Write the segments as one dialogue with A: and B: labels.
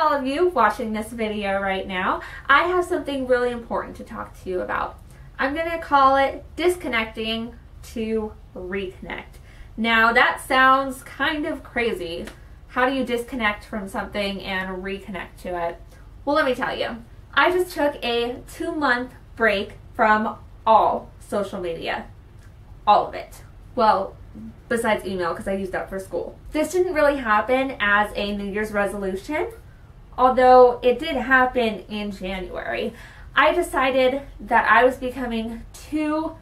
A: all of you watching this video right now. I have something really important to talk to you about. I'm going to call it disconnecting to reconnect. Now that sounds kind of crazy. How do you disconnect from something and reconnect to it? Well, let me tell you. I just took a 2-month break from all social media. All of it. Well, besides email, because I used that for school. This didn't really happen as a New Year's resolution, although it did happen in January. I decided that I was becoming too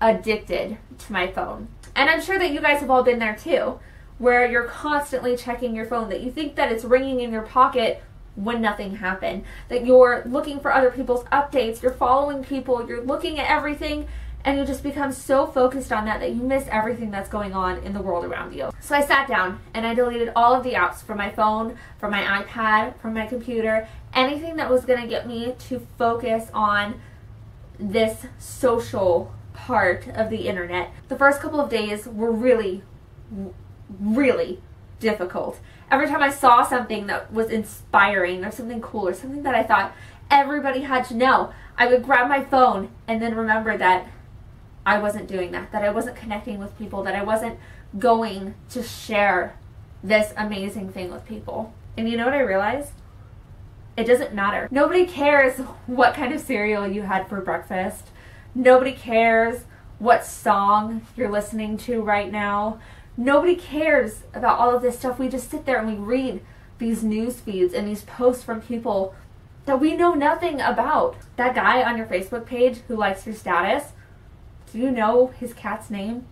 A: addicted to my phone. And I'm sure that you guys have all been there too, where you're constantly checking your phone, that you think that it's ringing in your pocket when nothing happened, that you're looking for other people's updates, you're following people, you're looking at everything, and you just become so focused on that you miss everything that's going on in the world around you. So I sat down and I deleted all of the apps from my phone, from my iPad, from my computer, anything that was going to get me to focus on this social part of the internet. The first couple of days were really difficult. Every time I saw something that was inspiring or something cool or something that I thought everybody had to know, I would grab my phone and then remember that I wasn't doing that I wasn't connecting with people, that I wasn't going to share this amazing thing with people. And you know what I realized? It doesn't matter. Nobody cares what kind of cereal you had for breakfast. Nobody cares what song you're listening to right now. Nobody cares about all of this stuff. We just sit there and we read these news feeds and these posts from people that we know nothing about. That guy on your Facebook page who likes your status, do you know his cat's name?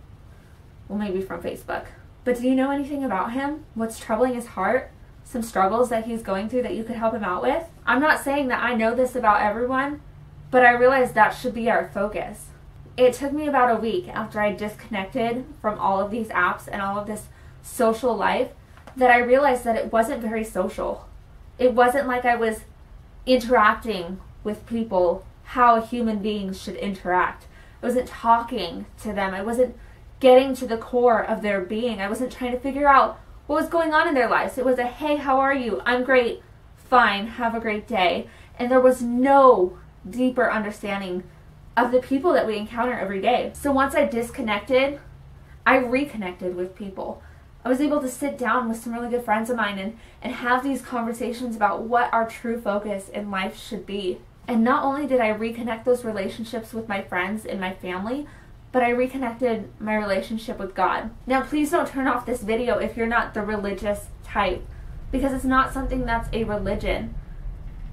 A: Well, maybe from Facebook. But do you know anything about him? What's troubling his heart? Some struggles that he's going through that you could help him out with? I'm not saying that I know this about everyone, but I realize that should be our focus. It took me about a week after I disconnected from all of these apps and all of this social life that I realized that it wasn't very social. It wasn't like I was interacting with people how human beings should interact. I wasn't talking to them. I wasn't getting to the core of their being. I wasn't trying to figure out what was going on in their lives. It was a, hey, how are you? I'm great. Fine. Have a great day. And there was no deeper understanding of the people that we encounter every day. So once I disconnected, I reconnected with people. I was able to sit down with some really good friends of mine and have these conversations about what our true focus in life should be. And not only did I reconnect those relationships with my friends and my family, but I reconnected my relationship with God. Now, please don't turn off this video if you're not the religious type, because it's not something that's a religion.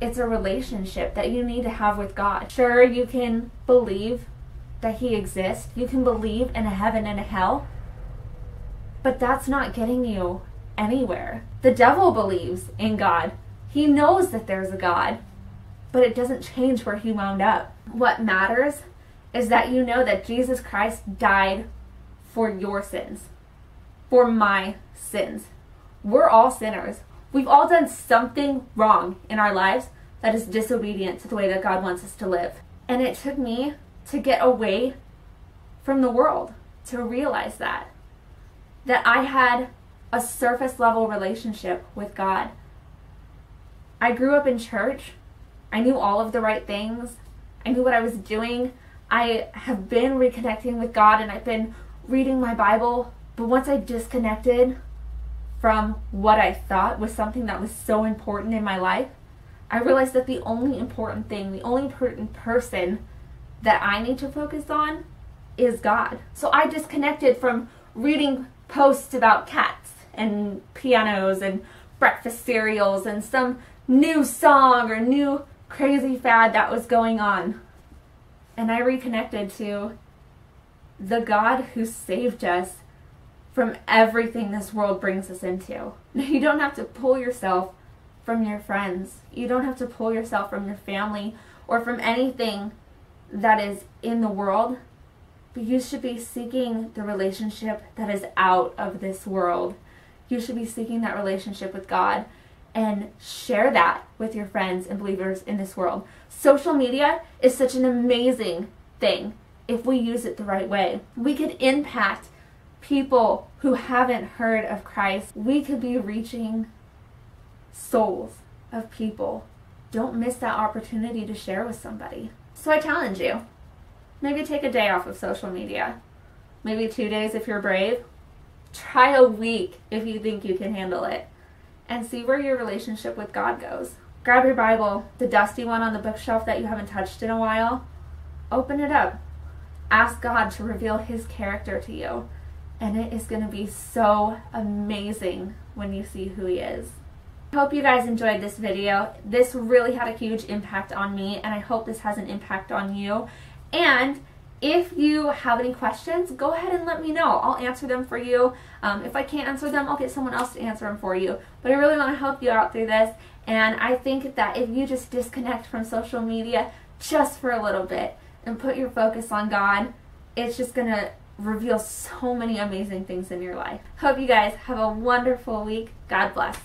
A: It's a relationship that you need to have with God. Sure, you can believe that He exists. You can believe in a heaven and a hell, but that's not getting you anywhere. The devil believes in God. He knows that there's a God, but it doesn't change where he wound up. What matters is that you know that Jesus Christ died for your sins, for my sins. We're all sinners. We've all done something wrong in our lives that is disobedient to the way that God wants us to live. And it took me to get away from the world to realize that I had a surface level relationship with God. I grew up in church. I knew all of the right things. I knew what I was doing. I have been reconnecting with God and I've been reading my Bible. But once I disconnected from what I thought was something that was so important in my life, I realized that the only important thing, the only important person that I need to focus on is God. So I disconnected from reading posts about cats and pianos and breakfast cereals and some new song or new crazy fad that was going on. And I reconnected to the God who saved us from everything this world brings us into. You don't have to pull yourself from your friends. You don't have to pull yourself from your family or from anything that is in the world, but you should be seeking the relationship that is out of this world. You should be seeking that relationship with God and share that with your friends and believers in this world. Social media is such an amazing thing if we use it the right way. We could impact people who haven't heard of Christ. We could be reaching souls of people. Don't miss that opportunity to share with somebody. So I challenge you, maybe take a day off of social media. Maybe 2 days if you're brave. Try a week if you think you can handle it. And see where your relationship with God goes. Grab your Bible, the dusty one on the bookshelf that you haven't touched in a while. Open it up. Ask God to reveal His character to you. And it is going to be so amazing when you see who He is. I hope you guys enjoyed this video. This really had a huge impact on me, and I hope this has an impact on you. And if you have any questions, go ahead and let me know. I'll answer them for you. If I can't answer them, I'll get someone else to answer them for you. But I really want to help you out through this. And I think that if you just disconnect from social media just for a little bit and put your focus on God, it's just going to reveal so many amazing things in your life. Hope you guys have a wonderful week. God bless.